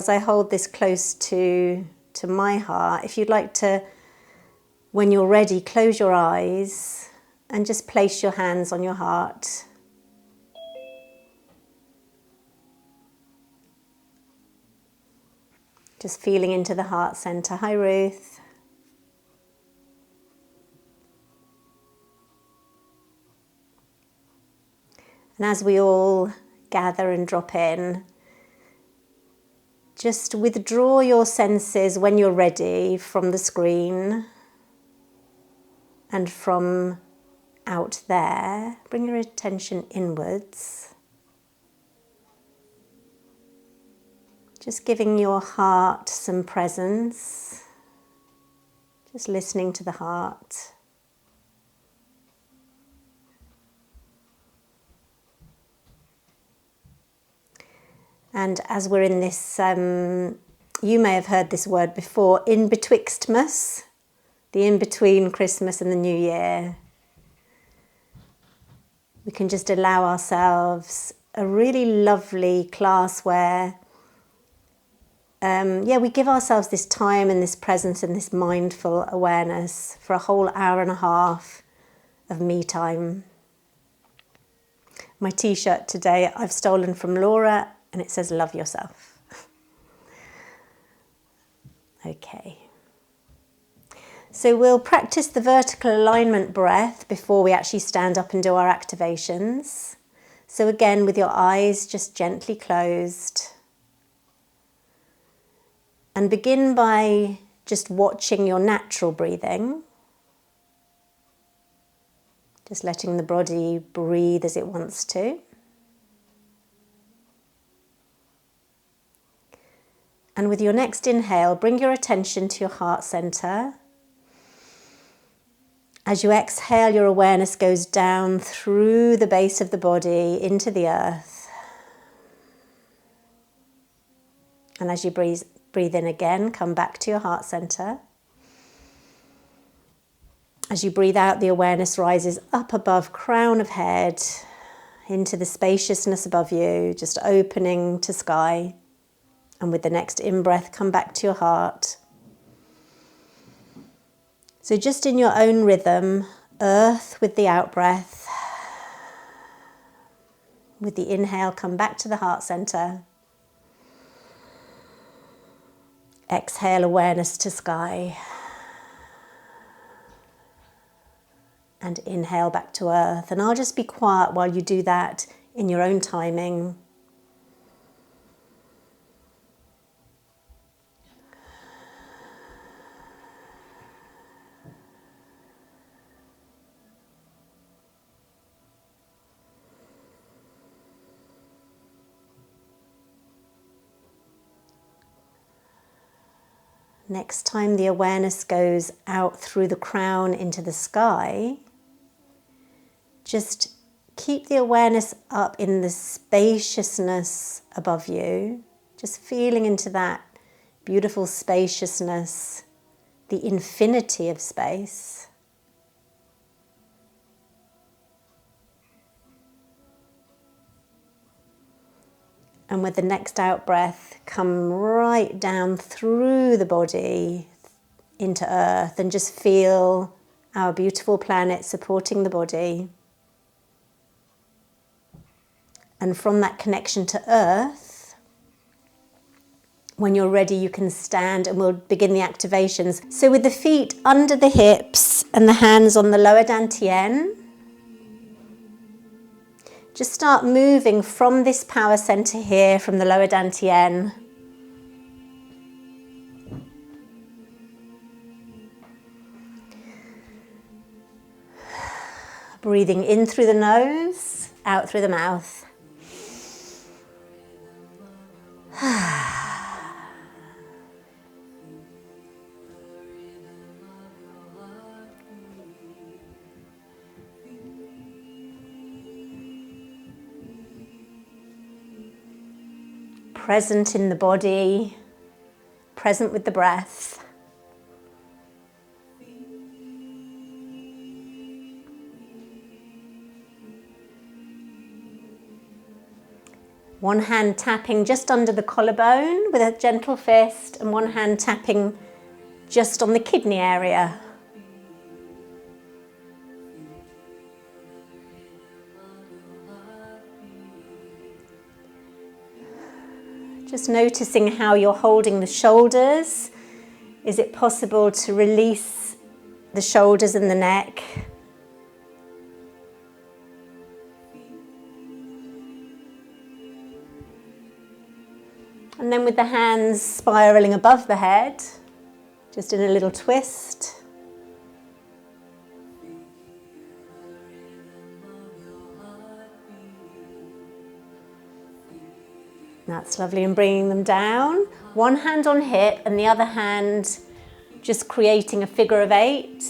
As I hold this close to my heart, if you'd like to, when you're ready, close your eyes and just place your hands on your heart. Just feeling into the heart center. Hi, Ruth. And as we all gather and drop in, just withdraw your senses when you're ready from the screen and from out there. Bring your attention inwards. Just giving your heart some presence. Just listening to the heart. And as we're in this, you may have heard this word before, in-betwixtmas, the in-between Christmas and the New Year. We can just allow ourselves a really lovely class where, we give ourselves this time and this presence and this mindful awareness for a whole hour and a half of me time. My t-shirt today I've stolen from Laura, and it says, love yourself. Okay. So we'll practice the vertical alignment breath before we actually stand up and do our activations. So again, with your eyes just gently closed. And begin by just watching your natural breathing. Just letting the body breathe as it wants to. And with your next inhale, bring your attention to your heart center. As you exhale, your awareness goes down through the base of the body into the earth. And as you breathe in again, come back to your heart center. As you breathe out, the awareness rises up above crown of head into the spaciousness above you, just opening to sky. And with the next in-breath, come back to your heart. So just in your own rhythm, earth with the out-breath. With the inhale, come back to the heart center. Exhale, awareness to sky. And inhale back to earth. And I'll just be quiet while you do that in your own timing. Next time the awareness goes out through the crown into the sky, just keep the awareness up in the spaciousness above you, just feeling into that beautiful spaciousness, the infinity of space. And with the next out breath, come right down through the body into earth and just feel our beautiful planet supporting the body. And from that connection to earth, when you're ready, you can stand and we'll begin the activations. So with the feet under the hips and the hands on the lower dantian, just start moving from this power center here, from the lower dantian. Breathing in through the nose, out through the mouth. Present in the body, present with the breath. One hand tapping just under the collarbone with a gentle fist, and one hand tapping just on the kidney area. Just noticing how you're holding the shoulders. Is it possible to release the shoulders and the neck? And then with the hands spiraling above the head, just in a little twist. That's lovely, and bringing them down. One hand on hip and the other hand just creating a figure of 8.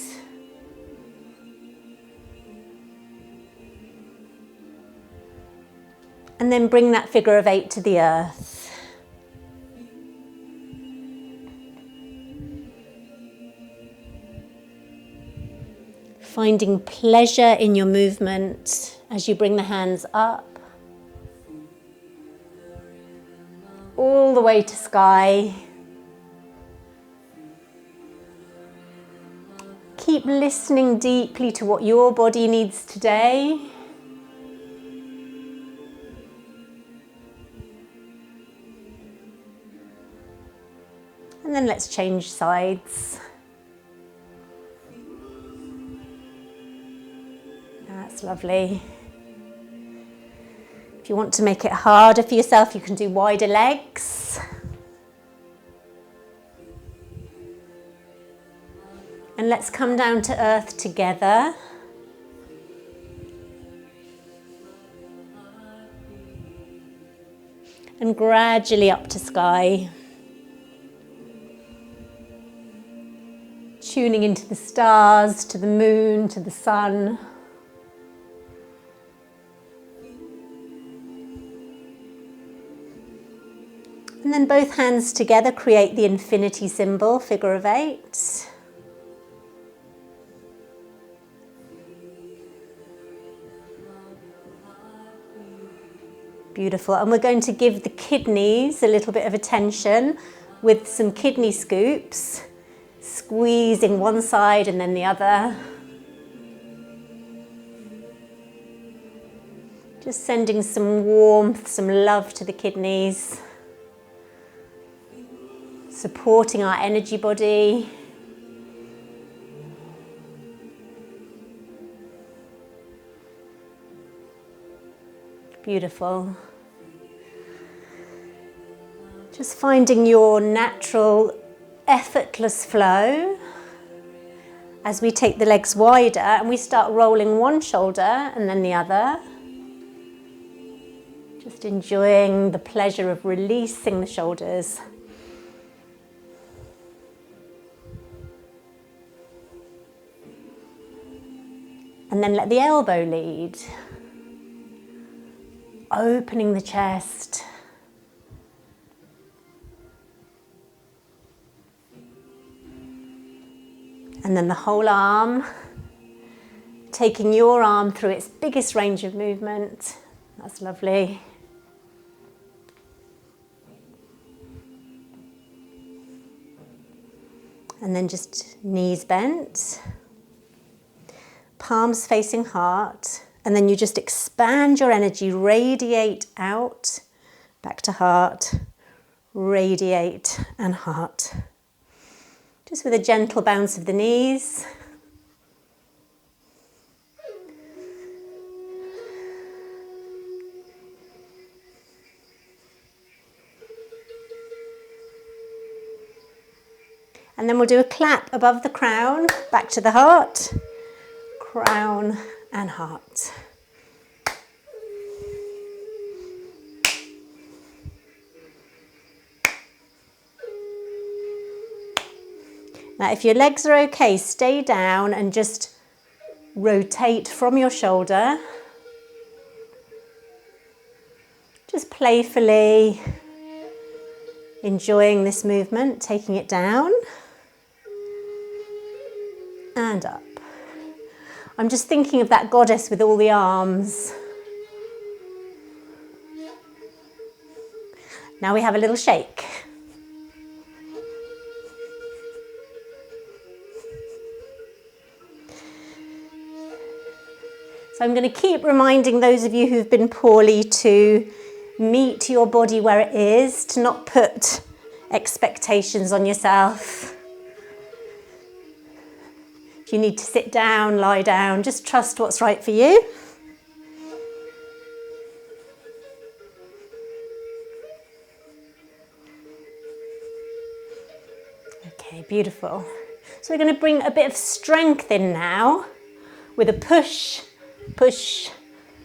And then bring that figure of 8 to the earth. Finding pleasure in your movement as you bring the hands up. All the way to sky. Keep listening deeply to what your body needs today. And then let's change sides. That's lovely. If you want to make it harder for yourself, you can do wider legs. And let's come down to earth together. And gradually up to sky. Tuning into the stars, to the moon, to the sun. And then both hands together create the infinity symbol, figure of 8. Beautiful. And we're going to give the kidneys a little bit of attention with some kidney scoops, squeezing one side and then the other. Just sending some warmth, some love to the kidneys. Supporting our energy body. Beautiful. Just finding your natural, effortless flow as we take the legs wider and we start rolling one shoulder and then the other. Just enjoying the pleasure of releasing the shoulders. And then let the elbow lead. Opening the chest. And then the whole arm. Taking your arm through its biggest range of movement. That's lovely. And then just knees bent. Palms facing heart, and then you just expand your energy, radiate out, back to heart, radiate and heart. Just with a gentle bounce of the knees. And then we'll do a clap above the crown, back to the heart. Crown and heart. Now, if your legs are okay, stay down and just rotate from your shoulder. Just playfully enjoying this movement, taking it down and up. I'm just thinking of that goddess with all the arms. Now we have a little shake. So I'm going to keep reminding those of you who've been poorly to meet your body where it is, to not put expectations on yourself. If you need to sit down, lie down, just trust what's right for you. Okay, beautiful. So we're going to bring a bit of strength in now with a push, push,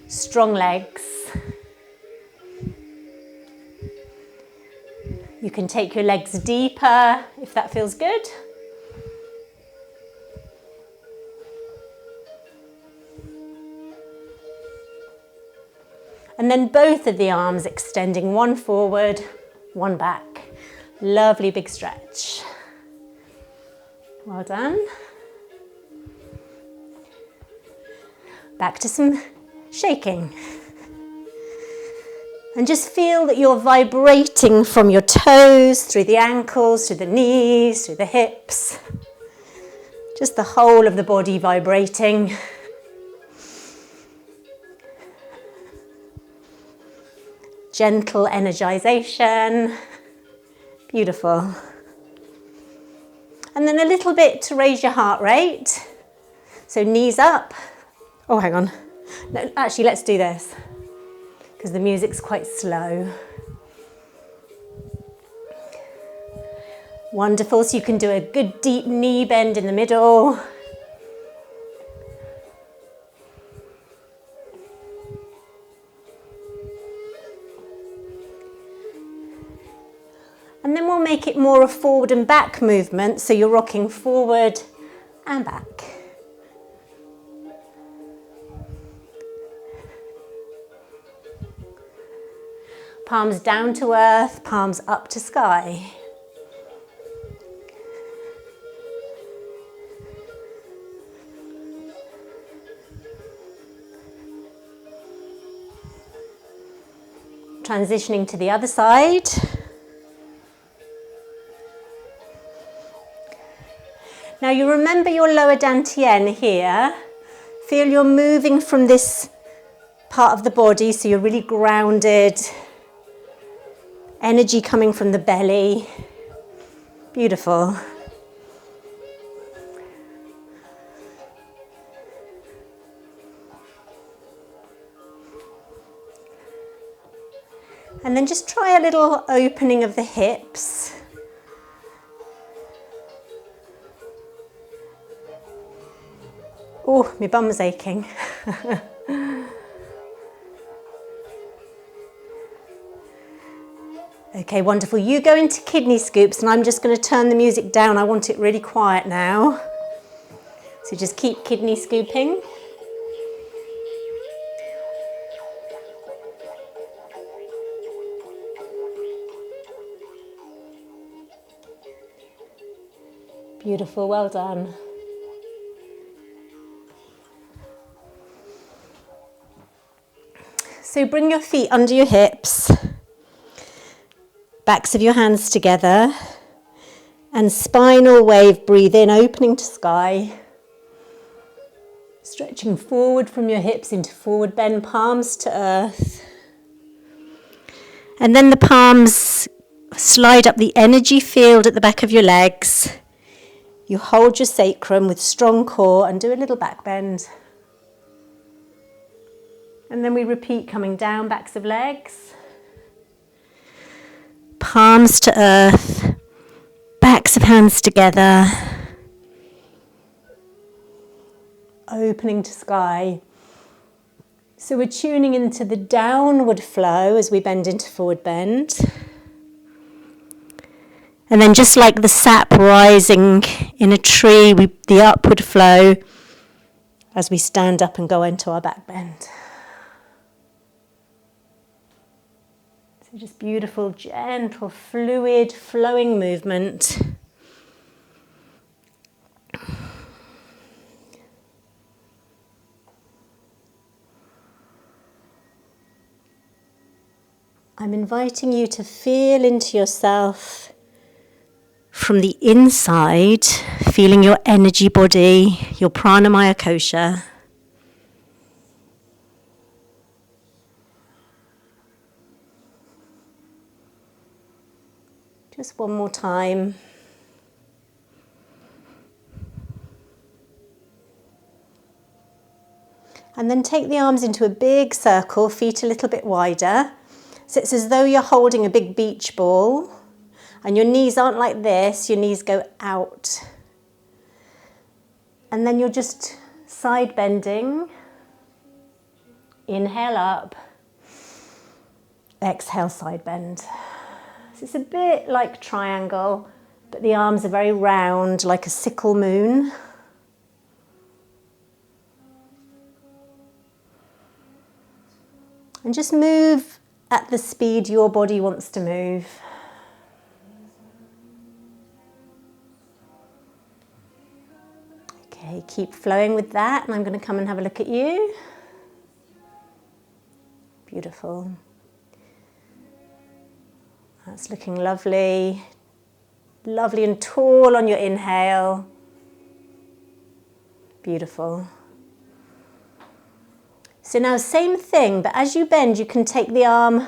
strong legs. You can take your legs deeper if that feels good. And then both of the arms extending, one forward, one back. Lovely big stretch. Well done. Back to some shaking. And just feel that you're vibrating from your toes, through the ankles, through the knees, through the hips. Just the whole of the body vibrating. Gentle energization. Beautiful. And then a little bit to raise your heart rate. So knees up. Oh, hang on. No, actually, let's do this because the music's quite slow. Wonderful. So you can do a good deep knee bend in the middle. And then we'll make it more a forward and back movement. So you're rocking forward and back. Palms down to earth, palms up to sky. Transitioning to the other side. Now you remember your lower dantian here. Feel you're moving from this part of the body, so you're really grounded. Energy coming from the belly. Beautiful. And then just try a little opening of the hips. Oh, my bum's aching. Okay, wonderful. You go into kidney scoops and I'm just going to turn the music down. I want it really quiet now. So just keep kidney scooping. Beautiful, well done. So bring your feet under your hips. Backs of your hands together and spinal wave, breathe in, opening to sky. Stretching forward from your hips into forward bend, palms to earth. And then the palms slide up the energy field at the back of your legs. You hold your sacrum with strong core and do a little back bend. And then we repeat, coming down, backs of legs. Palms to earth, backs of hands together, opening to sky. So we're tuning into the downward flow as we bend into forward bend. And then just like the sap rising in a tree, the upward flow as we stand up and go into our back bend. Just beautiful, gentle, fluid, flowing movement. I'm inviting you to feel into yourself from the inside, feeling your energy body, your pranamaya kosha. Just one more time. And then take the arms into a big circle, feet a little bit wider. So it's as though you're holding a big beach ball and your knees aren't like this, your knees go out. And then you're just side bending. Inhale up, exhale side bend. So it's a bit like triangle, but the arms are very round, like a sickle moon. And just move at the speed your body wants to move. Okay, keep flowing with that, and I'm going to come and have a look at you. Beautiful. That's looking lovely. Lovely and tall on your inhale. Beautiful. So now same thing, but as you bend, you can take the arm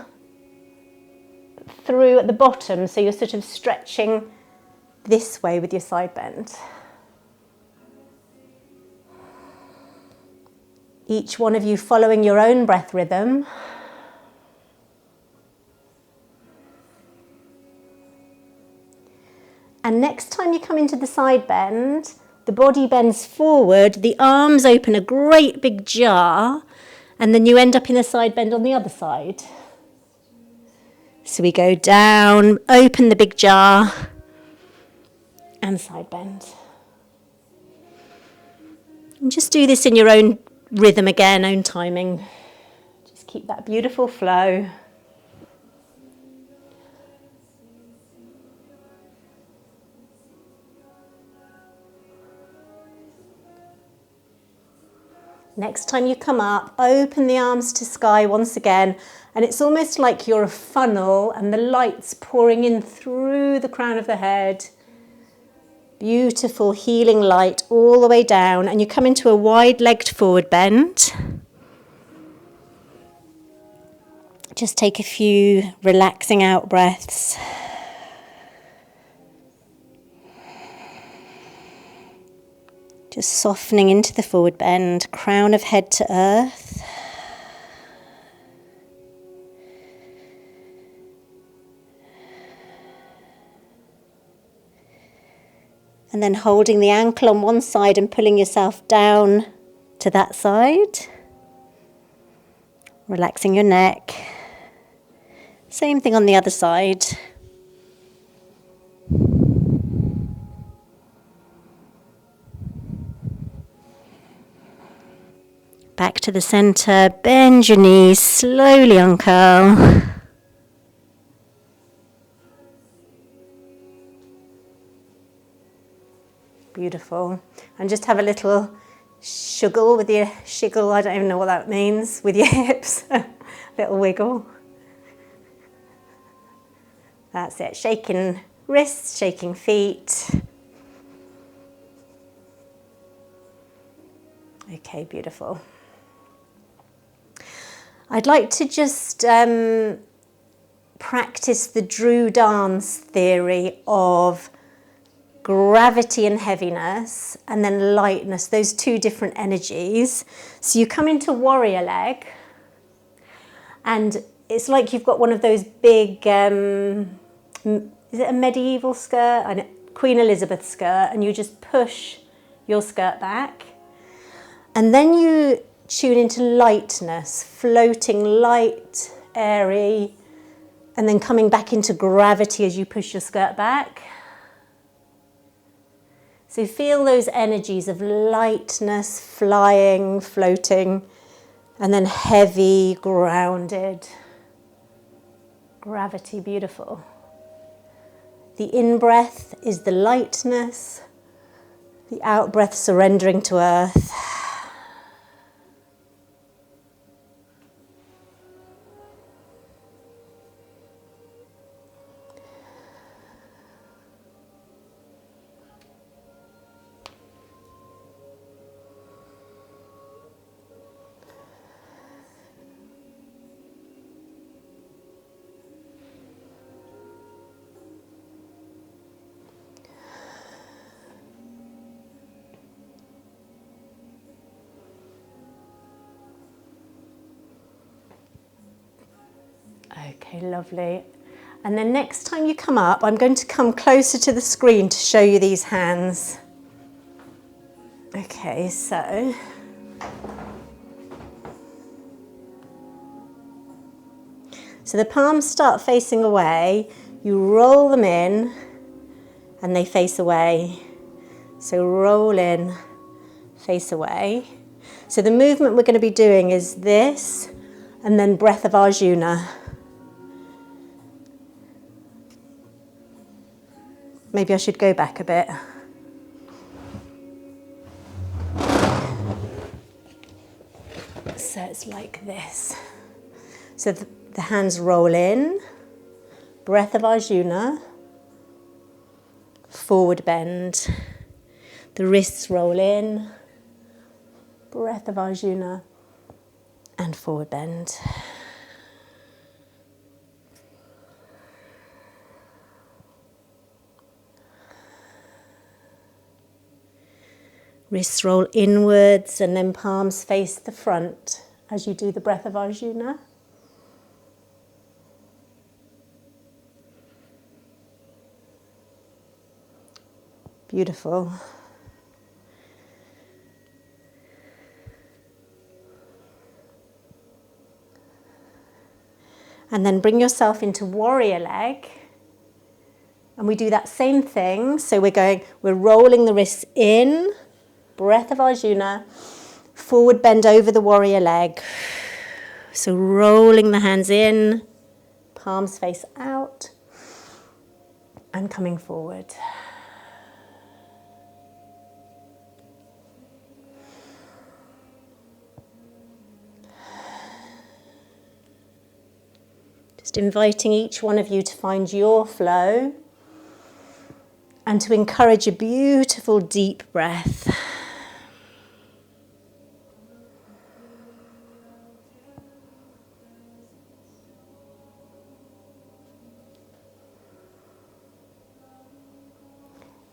through at the bottom, so you're sort of stretching this way with your side bend. Each one of you following your own breath rhythm. And next time you come into the side bend, the body bends forward, the arms open a great big jar, and then you end up in a side bend on the other side. So we go down, open the big jar, and side bend. And just do this in your own rhythm again, own timing. Just keep that beautiful flow. Next time you come up, open the arms to sky once again, and it's almost like you're a funnel and the light's pouring in through the crown of the head. Beautiful healing light all the way down, and you come into a wide-legged forward bend. Just take a few relaxing out breaths. Just softening into the forward bend, crown of head to earth. And then holding the ankle on one side and pulling yourself down to that side. Relaxing your neck. Same thing on the other side. Back to the center, bend your knees, slowly uncurl. Beautiful. And just have a little shuggle with your shiggle, I don't even know what that means, with your hips. Little wiggle. That's it, shaking wrists, shaking feet. Okay, beautiful. I'd like to just practice the Dru dance theory of gravity and heaviness, and then lightness, those two different energies. So you come into warrior leg, and it's like you've got one of those big, is it a medieval skirt? Queen Elizabeth skirt, and you just push your skirt back. And then you tune into lightness, floating light, airy, and then coming back into gravity as you push your skirt back. So feel those energies of lightness, flying, floating, and then heavy, grounded. Gravity, beautiful. The in-breath is the lightness, the out-breath surrendering to earth. Okay, lovely. And then next time you come up, I'm going to come closer to the screen to show you these hands. Okay, so the palms start facing away, you roll them in and they face away. So roll in, face away. So the movement we're going to be doing is this and then breath of Arjuna. Maybe I should go back a bit. So it's like this. So the hands roll in, breath of Arjuna, forward bend. The wrists roll in, breath of Arjuna, and forward bend. Wrists roll inwards and then palms face the front as you do the breath of Arjuna. Beautiful. And then bring yourself into warrior leg. And we do that same thing. So we're rolling the wrists in, breath of Arjuna, forward bend over the warrior leg. So rolling the hands in, palms face out, and coming forward. Just inviting each one of you to find your flow and to encourage a beautiful deep breath.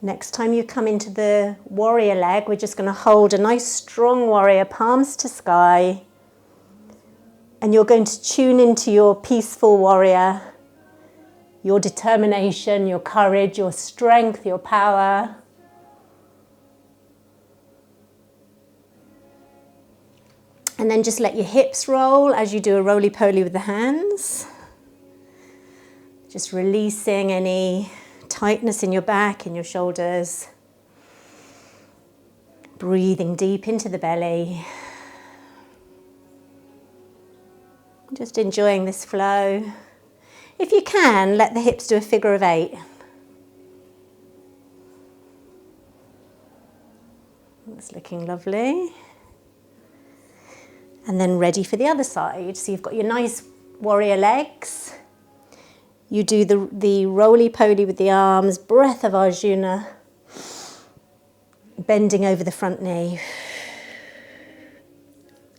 Next time you come into the warrior leg, we're just going to hold a nice strong warrior, palms to sky. And you're going to tune into your peaceful warrior, your determination, your courage, your strength, your power. And then just let your hips roll as you do a roly-poly with the hands. Just releasing any tightness in your back, in your shoulders. Breathing deep into the belly. Just enjoying this flow. If you can, let the hips do a figure of 8. That's looking lovely. And then ready for the other side. So you've got your nice warrior legs. You do the roly-poly with the arms, breath of Arjuna, bending over the front knee.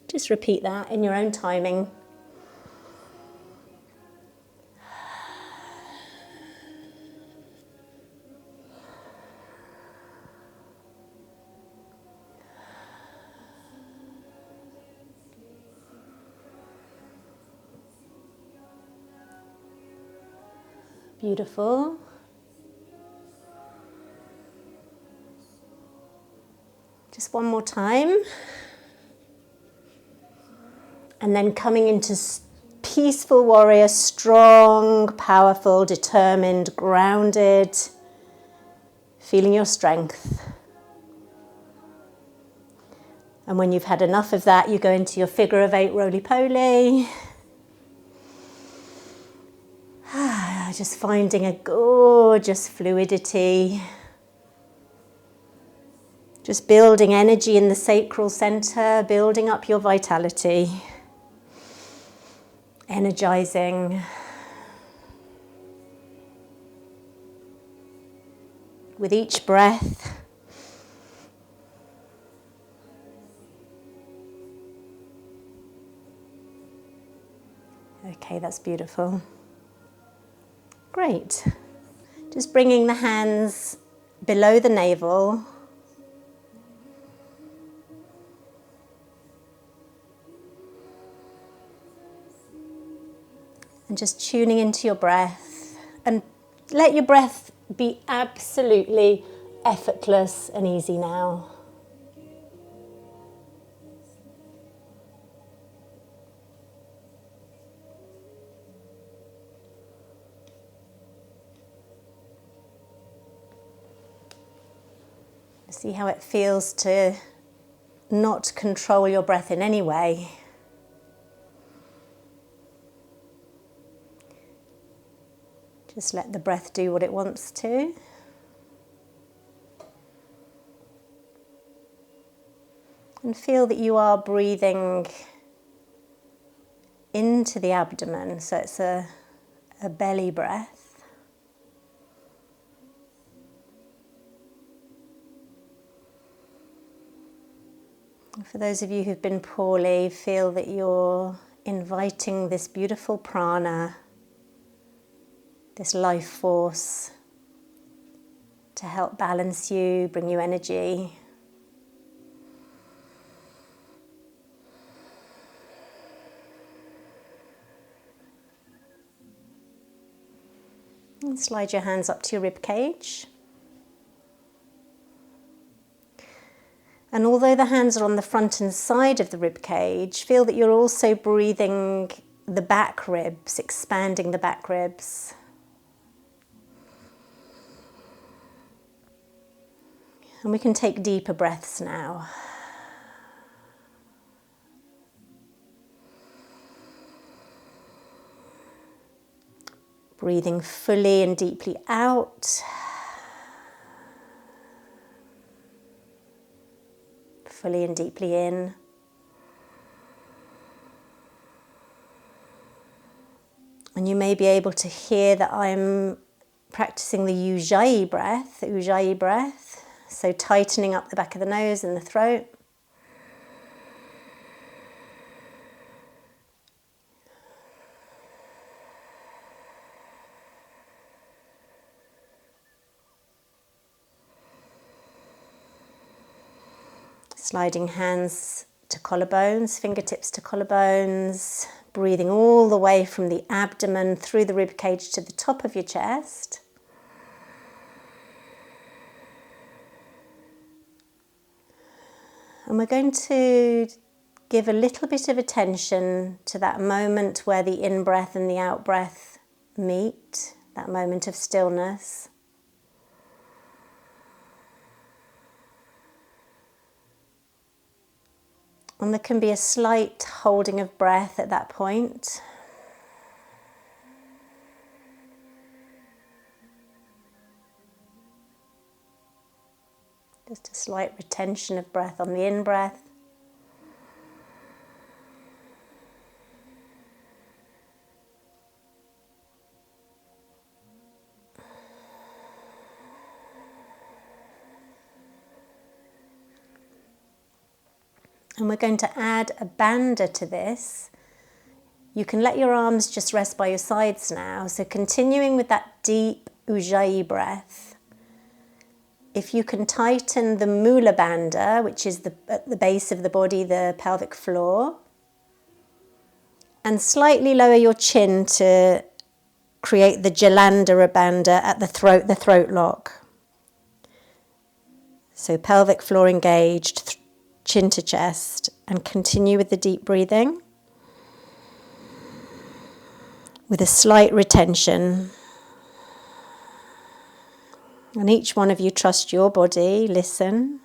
Just repeat that in your own timing. Beautiful. Just one more time. And then coming into peaceful warrior, strong, powerful, determined, grounded, feeling your strength. And when you've had enough of that, you go into your figure of 8 roly-poly. Just finding a gorgeous fluidity. Just building energy in the sacral center, building up your vitality. Energizing. With each breath. Okay, that's beautiful. Great. Just bringing the hands below the navel. And And just tuning into your breath, and let your breath be absolutely effortless and easy now. See how it feels to not control your breath in any way. Just let the breath do what it wants to. And feel that you are breathing into the abdomen, so it's a belly breath. For those of you who've been poorly, feel that you're inviting this beautiful prana, this life force, to help balance you, bring you energy. And slide your hands up to your rib cage. And although the hands are on the front and side of the rib cage, feel that you're also breathing the back ribs, expanding the back ribs. And we can take deeper breaths now. Breathing fully and deeply out. Fully and deeply in. And you may be able to hear that I'm practicing the Ujjayi breath. So tightening up the back of the nose and the throat. Sliding hands to collarbones, fingertips to collarbones, breathing all the way from the abdomen through the rib cage to the top of your chest. And we're going to give a little bit of attention to that moment where the in-breath and the out-breath meet, that moment of stillness. And there can be a slight holding of breath at that point. Just a slight retention of breath on the in-breath. And we're going to add a banda to this. You can let your arms just rest by your sides now. So continuing with that deep Ujjayi breath. If you can tighten the Mula Bandha, which is at the base of the body, the pelvic floor, and slightly lower your chin to create the Jalandhara Bandha at the throat lock. So pelvic floor engaged, chin to chest, and continue with the deep breathing with a slight retention. And each one of you trust your body, listen.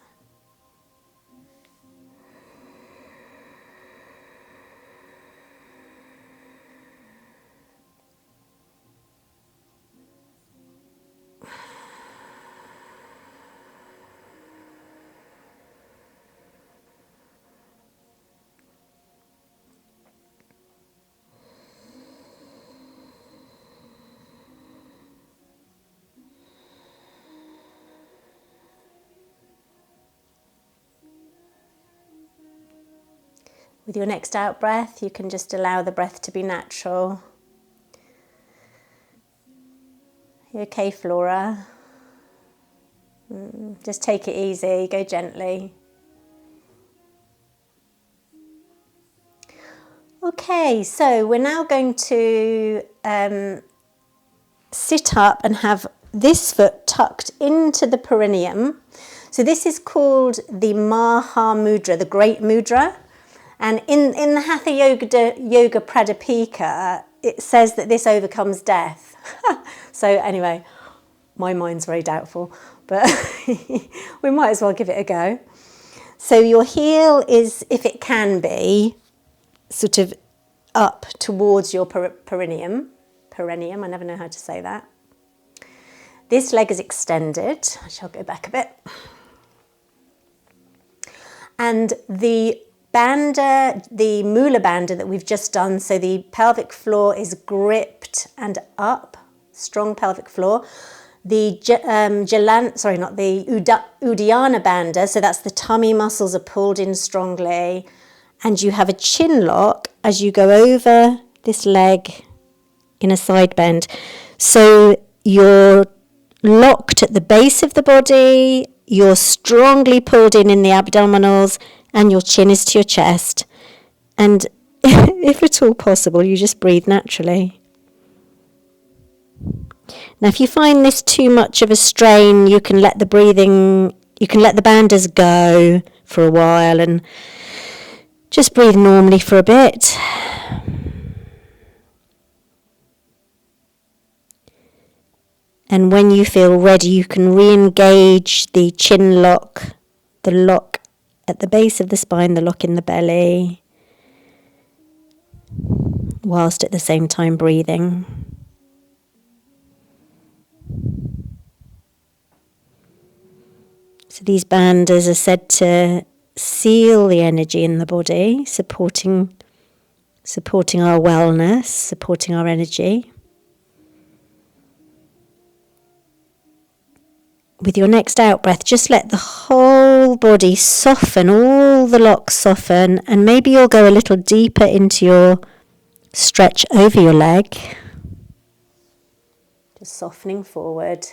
With your next out breath, you can just allow the breath to be natural. You okay, Flora? Just take it easy, go gently. Okay, so we're now going to sit up and have this foot tucked into the perineum. So this is called the Maha Mudra, the Great Mudra. And in the Hatha Yoga Pradipika, it says that this overcomes death. So anyway, my mind's very doubtful, but we might as well give it a go. So your heel is, if it can be, sort of up towards your perineum. Perineum, I never know how to say that. This leg is extended. I shall go back a bit. And the banda, the Mula Bandha that we've just done, so the pelvic floor is gripped and up, strong pelvic floor. The Uddiyana Bandha, so that's the tummy muscles are pulled in strongly, and you have a chin lock as you go over this leg in a side bend. So you're locked at the base of the body, you're strongly pulled in the abdominals, and your chin is to your chest. And if at all possible, you just breathe naturally. Now, if you find this too much of a strain, you can let the bandhas go for a while and just breathe normally for a bit. And when you feel ready, you can re-engage the chin lock, the lock at the base of the spine, the lock in the belly, whilst at the same time breathing. So these bandhas are said to seal the energy in the body, supporting our wellness, supporting our energy. With your next out breath, just let the whole body soften, all the locks soften, and maybe you'll go a little deeper into your stretch over your leg. Just softening forward.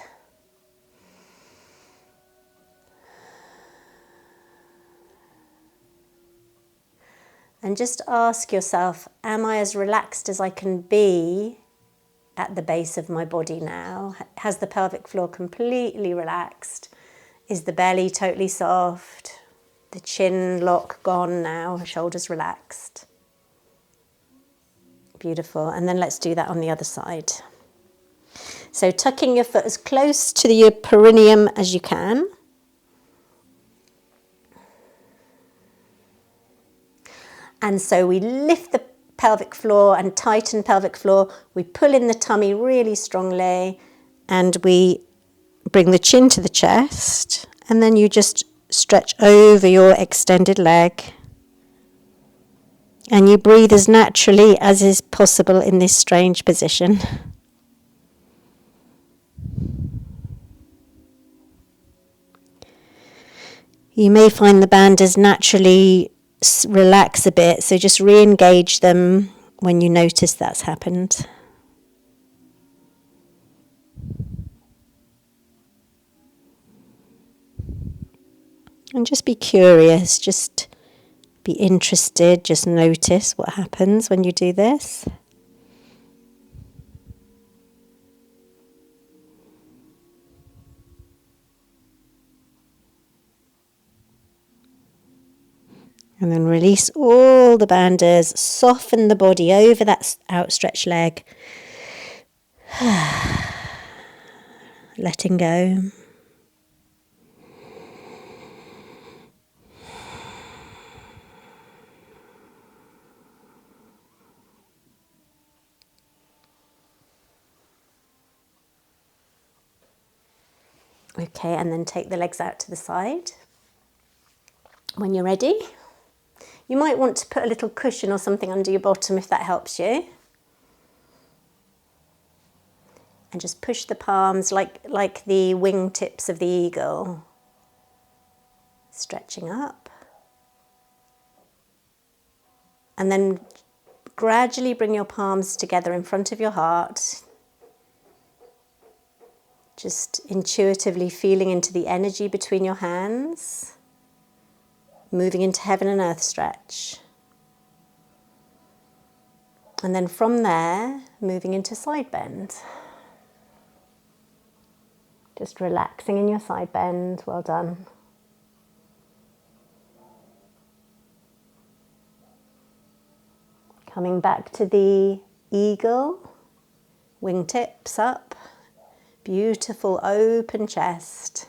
And just ask yourself, am I as relaxed as I can be at the base of my body now? Has the pelvic floor completely relaxed? Is the belly totally soft? The chin lock gone now, shoulders relaxed. Beautiful. And then let's do that on the other side. So tucking your foot as close to your perineum as you can. And so we lift the pelvic floor and tighten pelvic floor. We pull in the tummy really strongly and we bring the chin to the chest, and then you just stretch over your extended leg. And you breathe as naturally as is possible in this strange position. You may find the bandhas naturally relax a bit, so just re-engage them when you notice that's happened. And just be curious, just be interested, just notice what happens when you do this. And then release all the bandhas, soften the body over that outstretched leg. Letting go. Okay, and then take the legs out to the side. When you're ready, you might want to put a little cushion or something under your bottom if that helps you. And just push the palms like the wingtips of the eagle. Stretching up. And then gradually bring your palms together in front of your heart. Just intuitively feeling into the energy between your hands. Moving into heaven and earth stretch. And then from there, moving into side bend. Just relaxing in your side bend. Well done. Coming back to the eagle, wingtips up, beautiful open chest.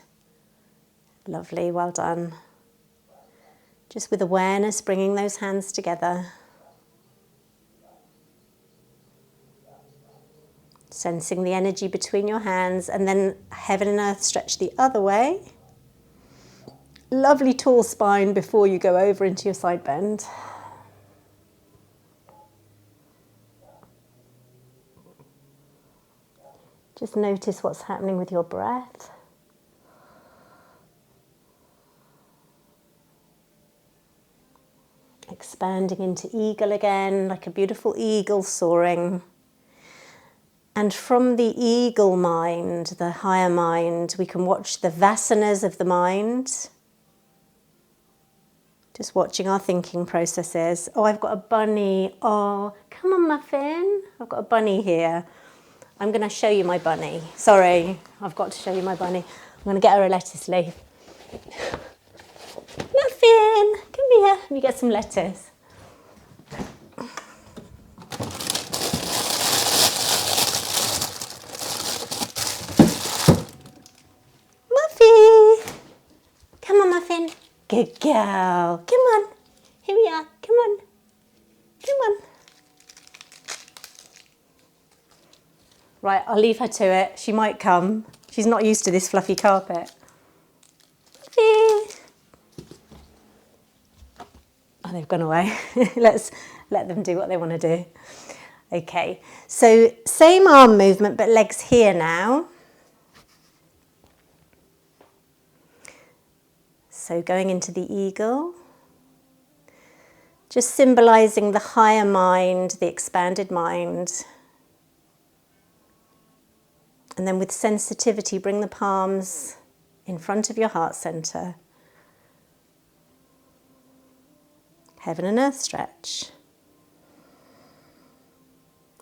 Lovely, well done. Just with awareness, bringing those hands together. Sensing the energy between your hands, and then heaven and earth stretch the other way. Lovely tall spine before you go over into your side bend. Just notice what's happening with your breath. Expanding into eagle again, like a beautiful eagle soaring. And from the eagle mind, the higher mind, we can watch the vasanas of the mind. Just watching our thinking processes. Oh, I've got a bunny. Oh, come on, Muffin. I've got a bunny here. I'm going to show you my bunny. Sorry, I've got to show you my bunny. I'm going to get her a lettuce leaf. Muffin, come here. Let me get some lettuce. Come on, Muffin. Good girl. Come on. Here we are. Come on. Come on. Right, I'll leave her to it. She might come. She's not used to this fluffy carpet. Oh, they've gone away. Let's let them do what they want to do. Okay, so same arm movement, but legs here now. So going into the eagle, just symbolizing the higher mind, the expanded mind. And then with sensitivity, bring the palms in front of your heart center. Heaven and earth stretch.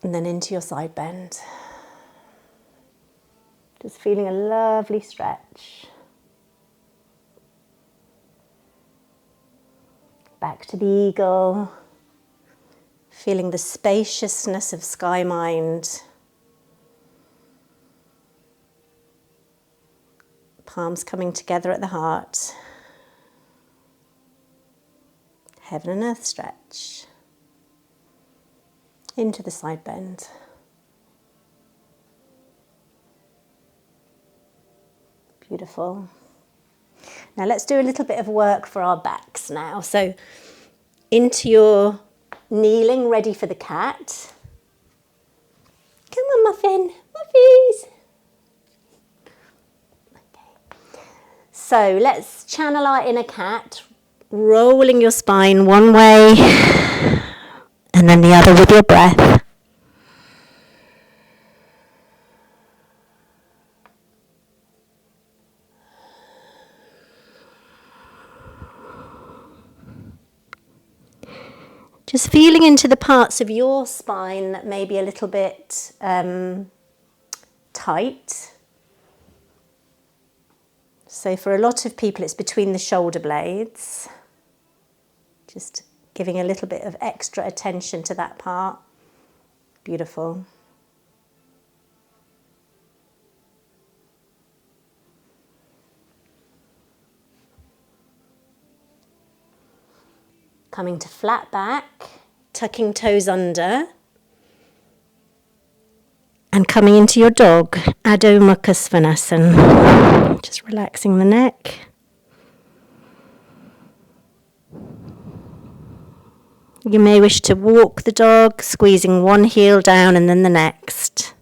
And then into your side bend. Just feeling a lovely stretch. Back to the eagle, feeling the spaciousness of sky mind. Palms coming together at the heart. Heaven and earth stretch. Into the side bend. Beautiful. Now let's do a little bit of work for our backs now. So into your kneeling, ready for the cat. Come on, Muffin. Muffies. Okay. So let's channel our inner cat, rolling your spine one way and then the other with your breath. Just feeling into the parts of your spine that may be a little bit tight. So for a lot of people, it's between the shoulder blades. Just giving a little bit of extra attention to that part. Beautiful. Coming to flat back, tucking toes under, and coming into your dog, Adho Mukha Svanasana. Just relaxing the neck. You may wish to walk the dog, squeezing one heel down and then the next.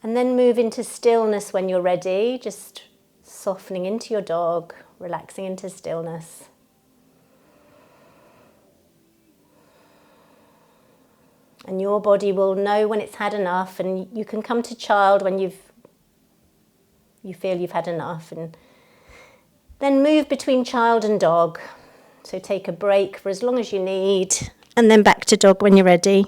And then move into stillness when you're ready, just softening into your dog, relaxing into stillness. And your body will know when it's had enough, and you can come to child when you feel you've had enough, and then move between child and dog. So take a break for as long as you need, and then back to dog when you're ready.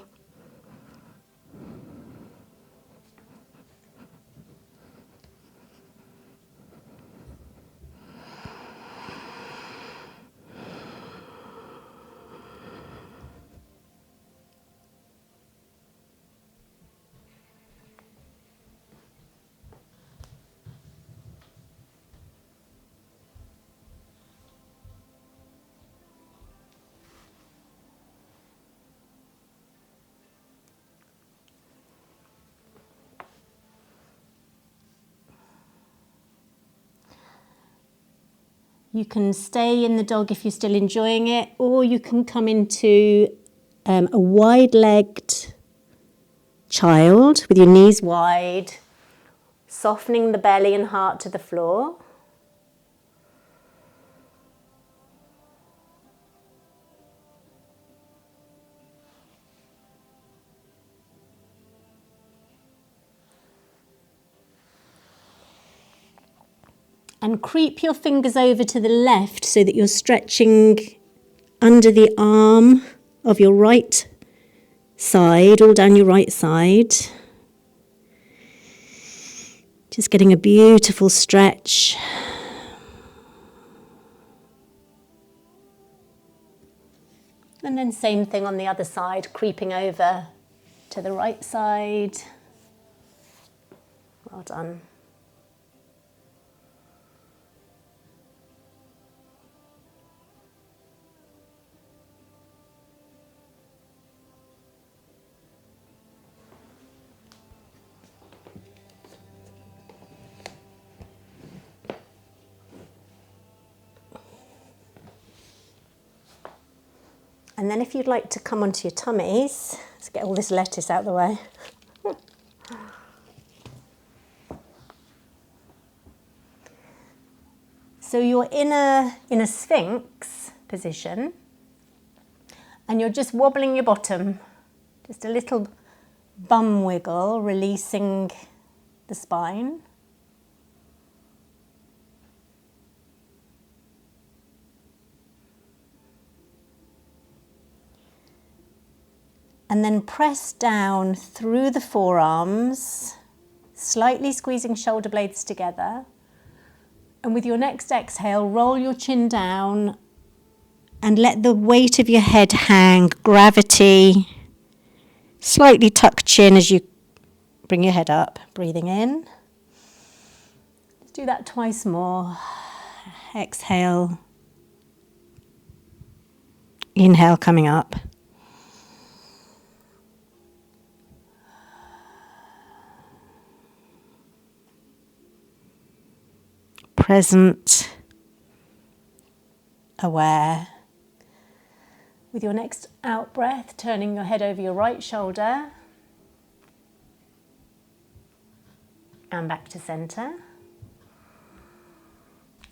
You can stay in the dog if you're still enjoying it, or you can come into a wide-legged child with your knees wide, softening the belly and heart to the floor. And creep your fingers over to the left so that you're stretching under the arm of your right side, all down your right side. Just getting a beautiful stretch. And then same thing on the other side, creeping over to the right side. Well done. And then if you'd like to come onto your tummies, let's get all this lettuce out of the way. So you're in a sphinx position, and you're just wobbling your bottom, just a little bum wiggle, releasing the spine. And then press down through the forearms, slightly squeezing shoulder blades together. And with your next exhale, roll your chin down and let the weight of your head hang, gravity. Slightly tuck chin as you bring your head up, breathing in. Let's do that twice more. Exhale. Inhale, coming up. Present, aware. With your next out breath, turning your head over your right shoulder and back to center,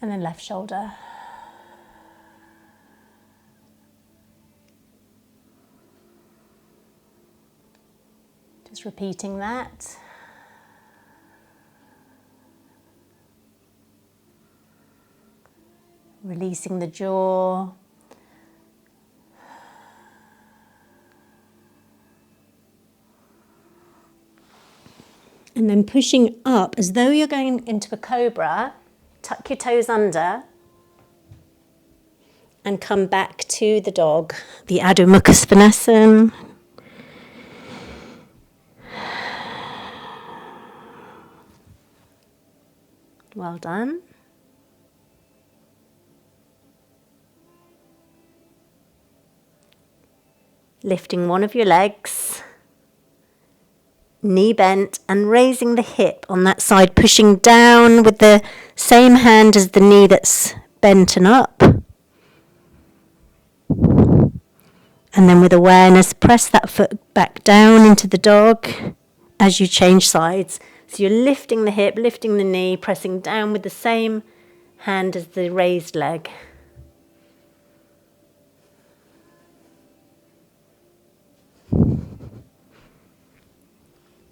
and then left shoulder. Just repeating that. Releasing the jaw. And then pushing up as though you're going into a cobra. Tuck your toes under and come back to the dog, the Adho Mukha Svanasana. Well done. Lifting one of your legs, knee bent, and raising the hip on that side, pushing down with the same hand as the knee that's bent and up. And then with awareness, press that foot back down into the dog as you change sides. So you're lifting the hip, lifting the knee, pressing down with the same hand as the raised leg.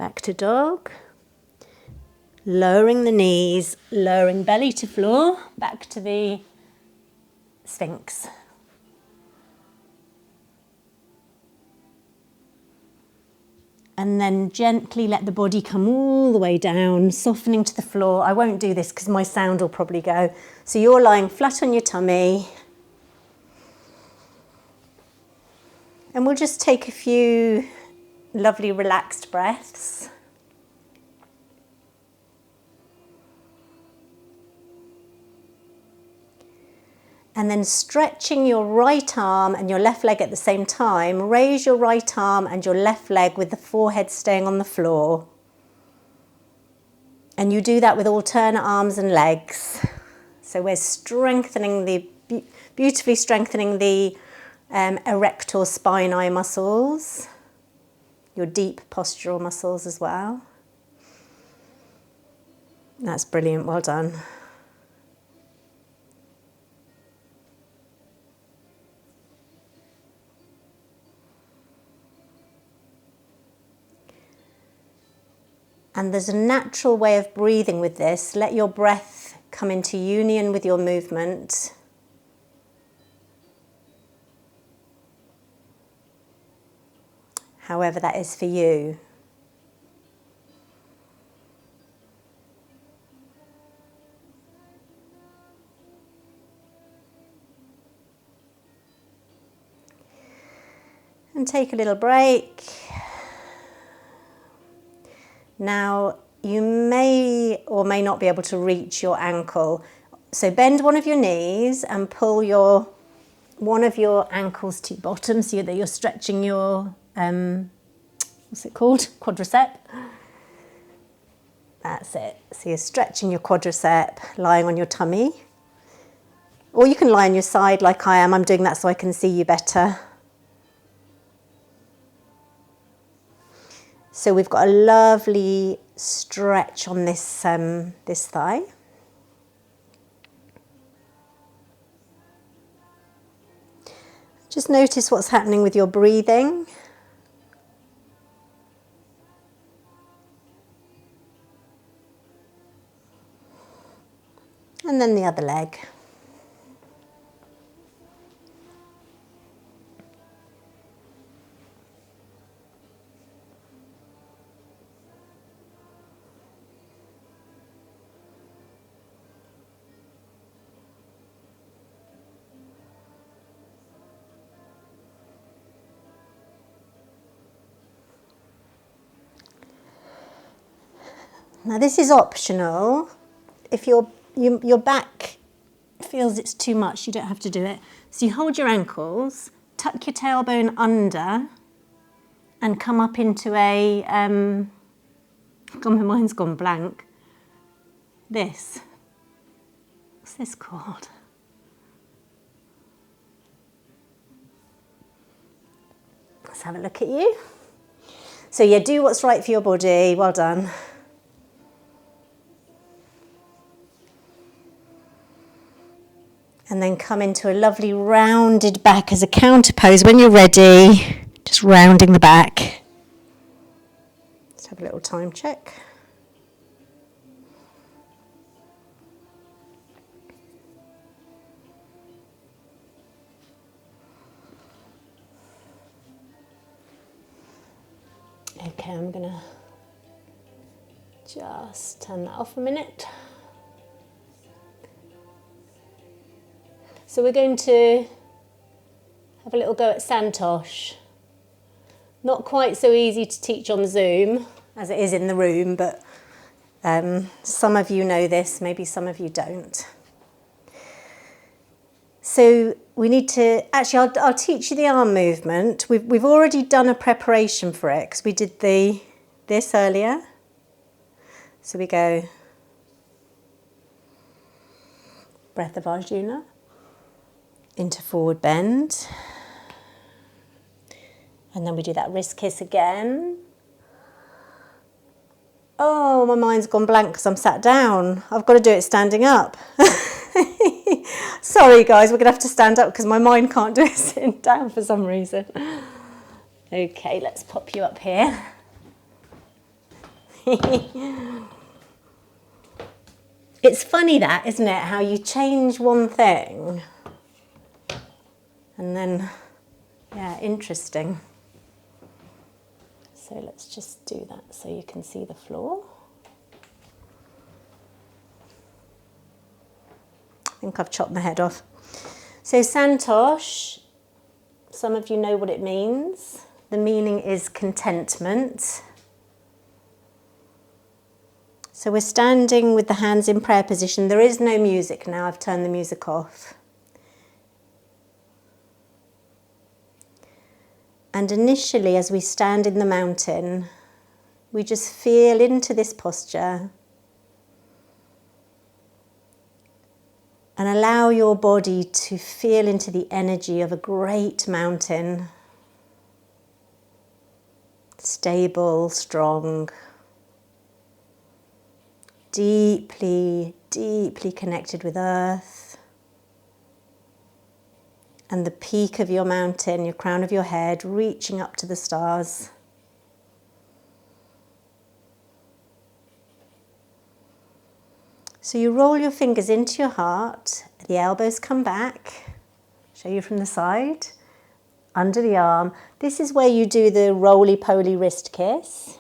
Back to dog. Lowering the knees, lowering belly to floor, back to the Sphinx. And then gently let the body come all the way down, softening to the floor. I won't do this because my sound will probably go. So you're lying flat on your tummy. And we'll just take a few lovely relaxed breaths. And then stretching your right arm and your left leg at the same time, raise your right arm and your left leg with the forehead staying on the floor. And you do that with alternate arms and legs. So we're strengthening beautifully strengthening the erector spinae muscles, your deep postural muscles as well. That's brilliant, well done. And there's a natural way of breathing with this. Let your breath come into union with your movement. However that is for you. And take a little break. Now, you may or may not be able to reach your ankle. So bend one of your knees and pull one of your ankles to your bottom so that you're stretching your, what's it called? Quadricep. That's it. So you're stretching your quadricep, lying on your tummy. Or you can lie on your side like I am. I'm doing that so I can see you better. So we've got a lovely stretch on this, this thigh. Just notice what's happening with your breathing. And then the other leg. Now this is optional. If your back feels it's too much, you don't have to do it. So you hold your ankles, tuck your tailbone under, and come up into a, God, my mind's gone blank. This. What's this called? Let's have a look at you. So yeah, do what's right for your body. Well done. And then come into a lovely rounded back as a counter pose. When you're ready, just rounding the back. Let's have a little time check. Okay, I'm gonna just turn that off a minute. So we're going to have a little go at Santosh. Not quite so easy to teach on Zoom as it is in the room, but some of you know this, maybe some of you don't. So we need to, actually I'll teach you the arm movement. We've already done a preparation for it because we did this earlier. So we go, breath of Arjuna. Into forward bend. And then we do that wrist kiss again. Oh, my mind's gone blank because I'm sat down. I've got to do it standing up. Sorry guys, we're going to have to stand up because my mind can't do it sitting down for some reason. Okay, let's pop you up here. It's funny that, isn't it? How you change one thing and then, yeah, interesting. So let's just do that so you can see the floor. I think I've chopped my head off. So Santosh, some of you know what it means. The meaning is contentment. So we're standing with the hands in prayer position. There is no music now, I've turned the music off. And initially, as we stand in the mountain, we just feel into this posture and allow your body to feel into the energy of a great mountain. Stable, strong, deeply, deeply connected with earth. And the peak of your mountain, your crown of your head, reaching up to the stars. So you roll your fingers into your heart, the elbows come back, show you from the side, under the arm. This is where you do the roly-poly wrist kiss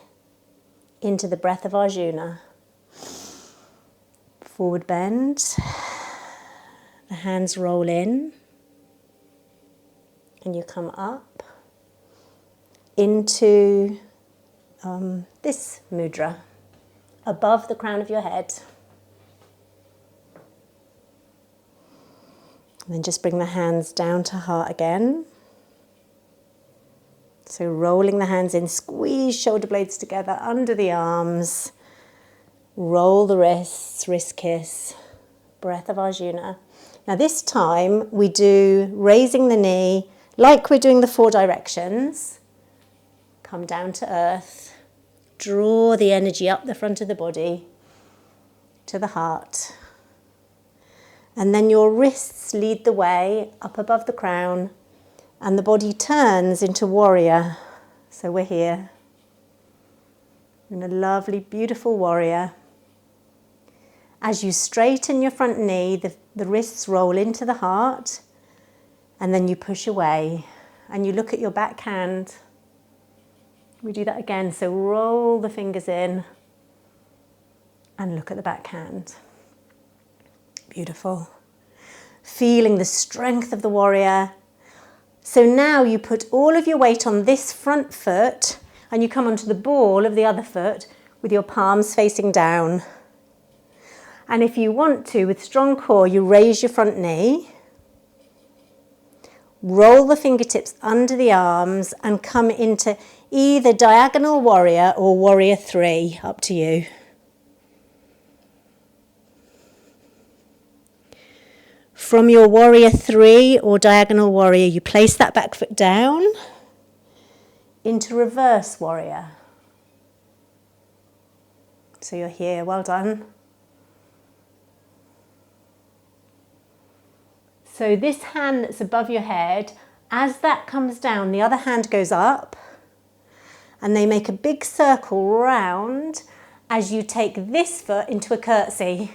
into the breath of Arjuna. Forward bend, the hands roll in, and you come up into this mudra, above the crown of your head. And then just bring the hands down to heart again. So rolling the hands in, squeeze shoulder blades together under the arms. Roll the wrists, wrist kiss, breath of Arjuna. Now this time we do raising the knee, like we're doing the 4 directions. Come down to earth, draw the energy up the front of the body to the heart. And then your wrists lead the way up above the crown and the body turns into warrior. So we're here in a lovely, beautiful warrior. As you straighten your front knee, the wrists roll into the heart, and then you push away and you look at your back hand. We do that again, so roll the fingers in and look at the back hand. Beautiful. Feeling the strength of the warrior. So now you put all of your weight on this front foot and you come onto the ball of the other foot with your palms facing down. And if you want to, with strong core, you raise your front knee, roll the fingertips under the arms and come into either diagonal warrior or warrior 3, up to you. From your warrior 3 or diagonal warrior, you place that back foot down into reverse warrior. So you're here, well done. So this hand that's above your head, as that comes down, the other hand goes up and they make a big circle round as you take this foot into a curtsy.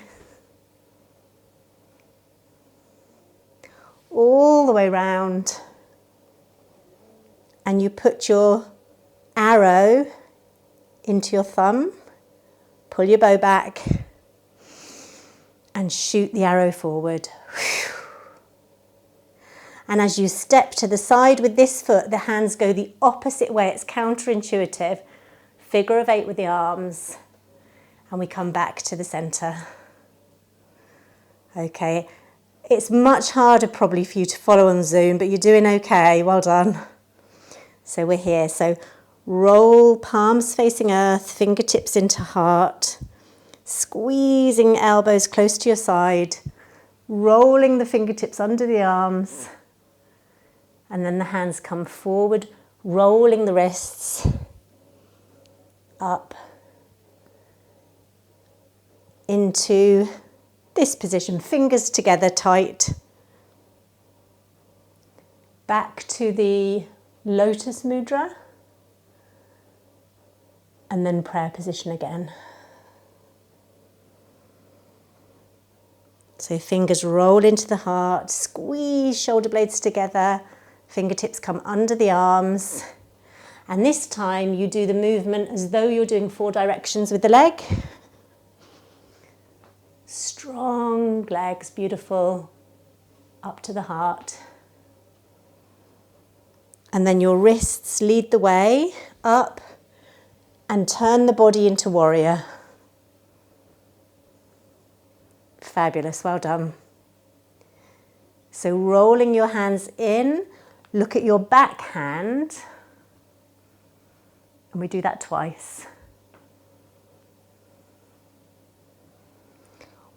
All the way round. And you put your arrow into your thumb, pull your bow back and shoot the arrow forward. And as you step to the side with this foot, the hands go the opposite way. It's counterintuitive. Figure of 8 with the arms. And we come back to the center. Okay. It's much harder probably for you to follow on Zoom, but you're doing okay. Well done. So we're here. So roll palms facing earth, fingertips into heart. Squeezing elbows close to your side. Rolling the fingertips under the arms. And then the hands come forward, rolling the wrists up into this position, fingers together tight. Back to the lotus mudra. And then prayer position again. So fingers roll into the heart, squeeze shoulder blades together, fingertips come under the arms. And this time you do the movement as though you're doing 4 directions with the leg. Strong legs, beautiful, up to the heart. And then your wrists lead the way up and turn the body into warrior. Fabulous, well done. So rolling your hands in, look at your back hand, and we do that twice.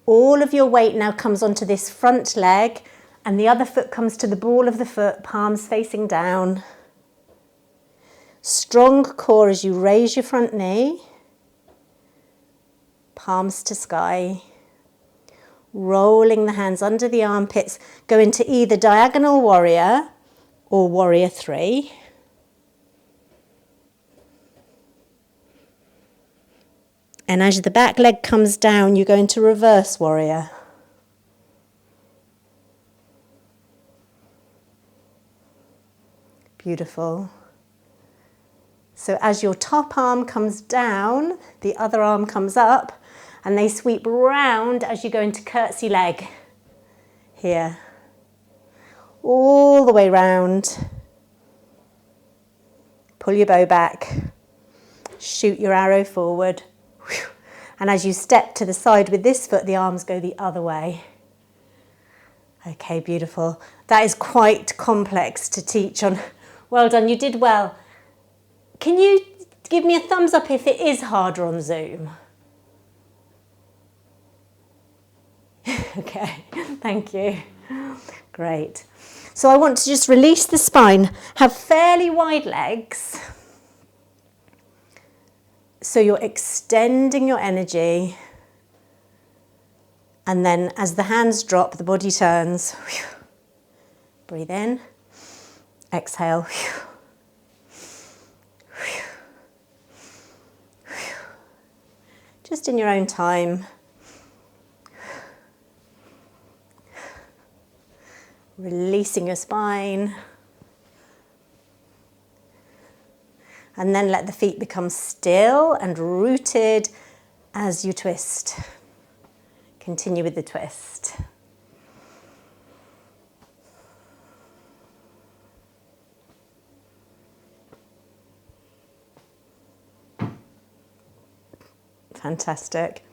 All of your weight now comes onto this front leg, and the other foot comes to the ball of the foot, palms facing down. Strong core as you raise your front knee, palms to sky. Rolling the hands under the armpits, go into either diagonal warrior or warrior 3. And as the back leg comes down, you go into reverse warrior. Beautiful. So as your top arm comes down, the other arm comes up, and they sweep round as you go into curtsy leg. Here. All the way round. Pull your bow back. Shoot your arrow forward. And as you step to the side with this foot, the arms go the other way. Okay, beautiful. That is quite complex to teach on. Well done, you did well. Can you give me a thumbs up if it is harder on Zoom? Okay, thank you. Great. So I want to just release the spine. Have fairly wide legs. So you're extending your energy. And then as the hands drop, the body turns. Breathe in. Exhale. Just in your own time. Releasing your spine. And then let the feet become still and rooted as you twist. Continue with the twist. Fantastic.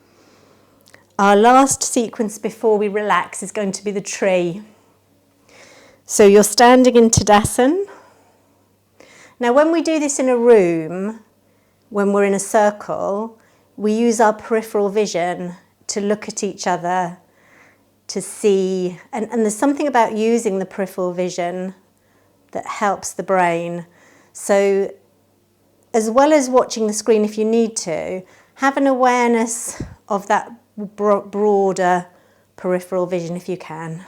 Our last sequence before we relax is going to be the tree. So you're standing in Tadasana. Now when we do this in a room, when we're in a circle, we use our peripheral vision to look at each other, to see, and there's something about using the peripheral vision that helps the brain. So as well as watching the screen if you need to, have an awareness of that broader peripheral vision if you can.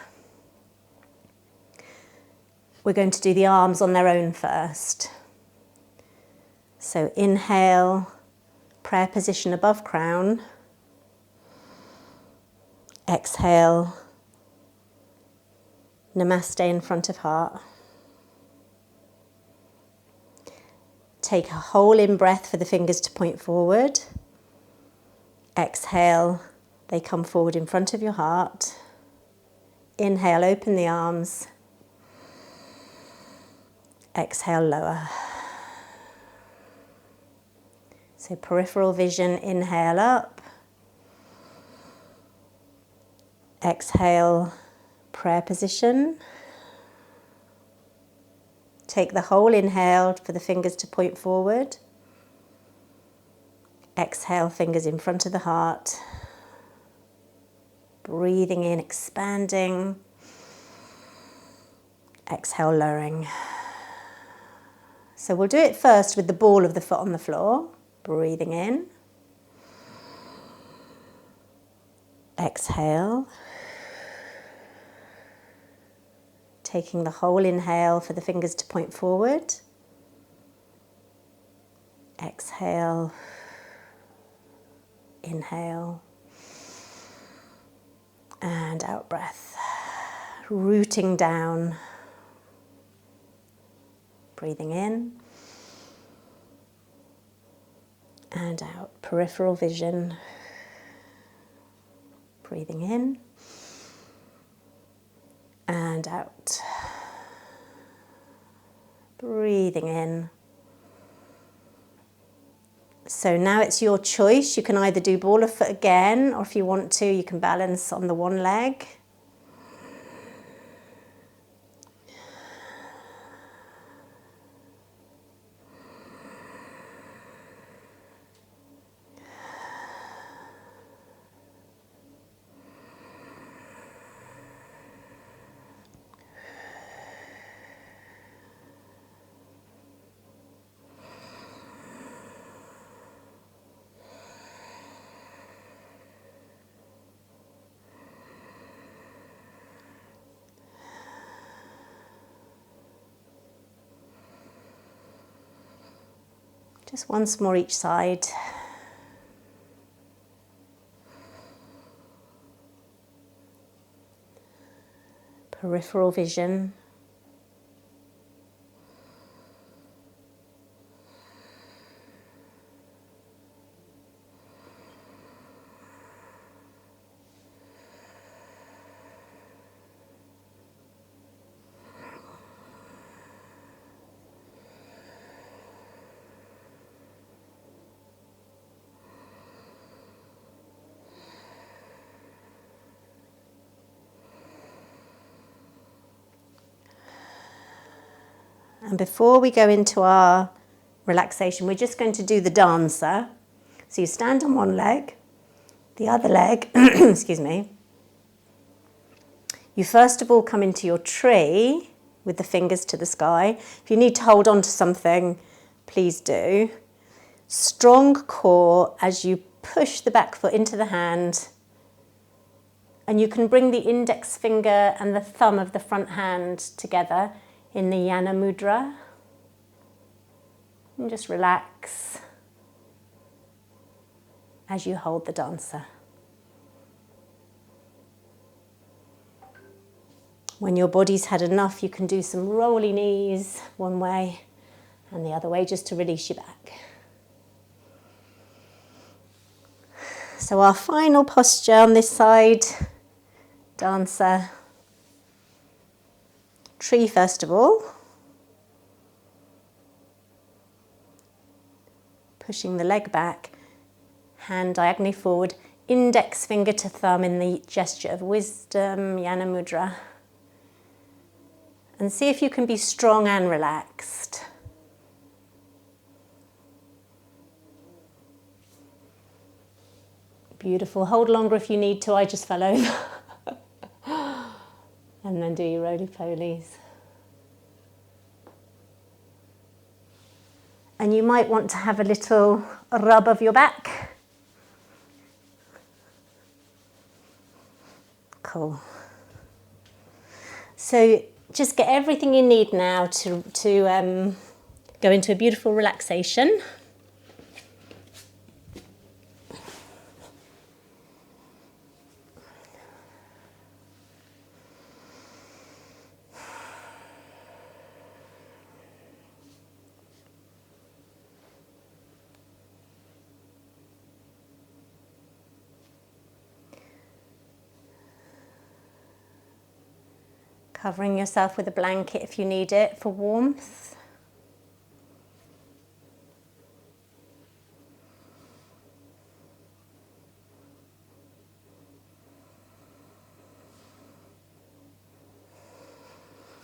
We're going to do the arms on their own first. So inhale, prayer position above crown. Exhale, namaste in front of heart. Take a whole in breath for the fingers to point forward. Exhale, they come forward in front of your heart. Inhale, open the arms. Exhale, lower. So peripheral vision, inhale up. Exhale, prayer position. Take the whole inhale for the fingers to point forward. Exhale, fingers in front of the heart. Breathing in, expanding. Exhale, lowering. So we'll do it first with the ball of the foot on the floor. Breathing in. Exhale. Taking the whole inhale for the fingers to point forward. Exhale. Inhale. And out breath. Rooting down. Breathing in. And out. Peripheral vision. Breathing in. And out. Breathing in. So now it's your choice. You can either do ball of foot again, or if you want to, you can balance on the one leg. Just once more each side. Peripheral vision. And before we go into our relaxation, we're just going to do the dancer. So you stand on one leg, the other leg, excuse me. You first of all come into your tree with the fingers to the sky. If you need to hold on to something, please do. Strong core as you push the back foot into the hand. And you can bring the index finger and the thumb of the front hand together in the Yana Mudra. And just relax as you hold the dancer. When your body's had enough, you can do some rolly knees one way and the other way just to release your back. So our final posture on this side, dancer. Tree first of all. Pushing the leg back, hand diagonally forward, index finger to thumb in the gesture of wisdom, Yana Mudra. And see if you can be strong and relaxed. Beautiful. Hold longer if you need to. I just fell over. And then do your roly-polies. And you might want to have a little rub of your back. Cool. So just get everything you need now to go into a beautiful relaxation. Covering yourself with a blanket if you need it for warmth.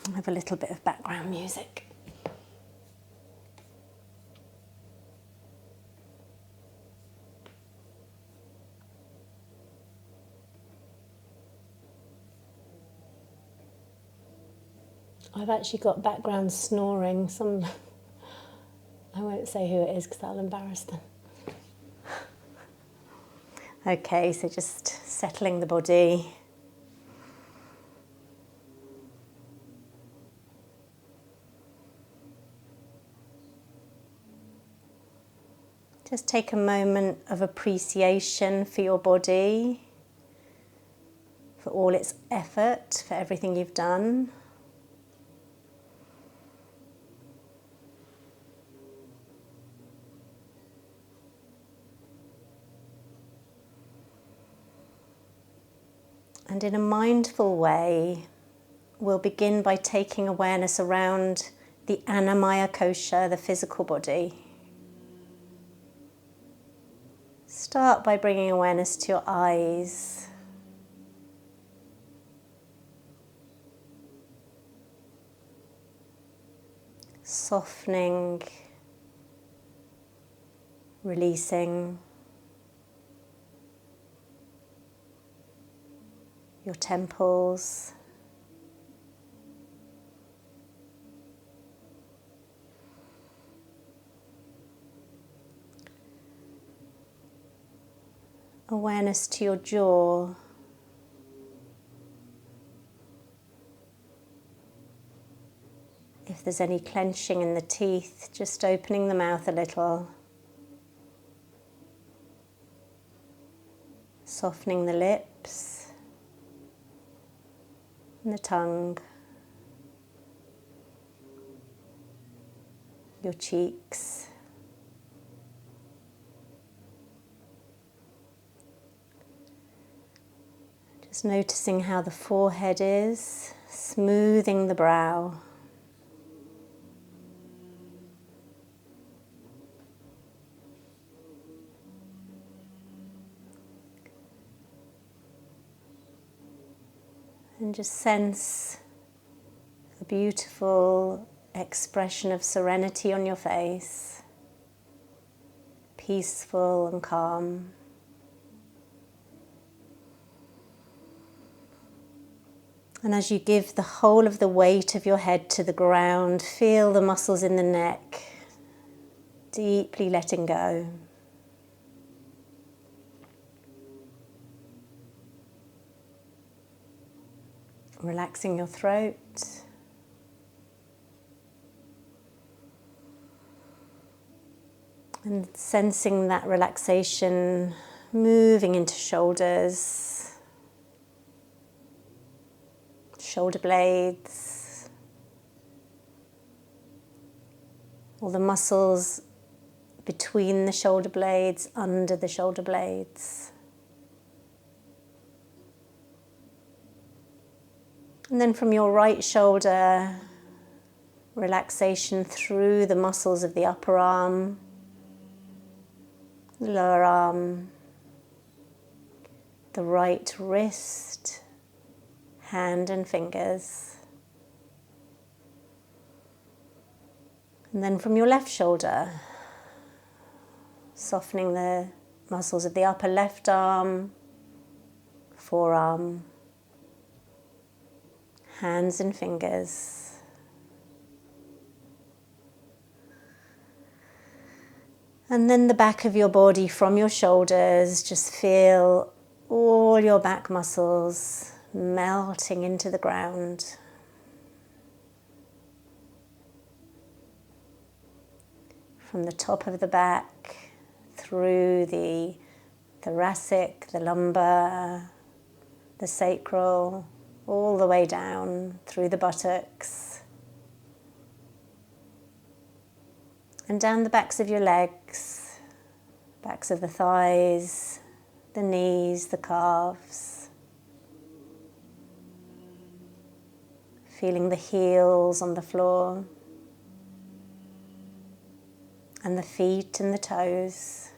I have a little bit of background music. I've actually got background snoring. I won't say who it is because that'll embarrass them. Okay, so just settling the body. Just take a moment of appreciation for your body, for all its effort, for everything you've done. And in a mindful way, we'll begin by taking awareness around the Annamaya Kosha, the physical body. Start by bringing awareness to your eyes. Softening, releasing your temples. Awareness to your jaw. If there's any clenching in the teeth, just opening the mouth a little. Softening the lips and the tongue. Your cheeks. Just noticing how the forehead is, smoothing the brow. And just sense a beautiful expression of serenity on your face, peaceful and calm. And as you give the whole of the weight of your head to the ground, feel the muscles in the neck, deeply letting go. Relaxing your throat. And sensing that relaxation moving into shoulders, shoulder blades, all the muscles between the shoulder blades, under the shoulder blades. And then from your right shoulder, relaxation through the muscles of the upper arm, the lower arm, the right wrist, hand and fingers. And then from your left shoulder, softening the muscles of the upper left arm, forearm, hands and fingers. And then the back of your body from your shoulders, just feel all your back muscles melting into the ground. From the top of the back, through the thoracic, the lumbar, the sacral, all the way down through the buttocks. And down the backs of your legs, backs of the thighs, the knees, the calves. Feeling the heels on the floor. And the feet and the toes.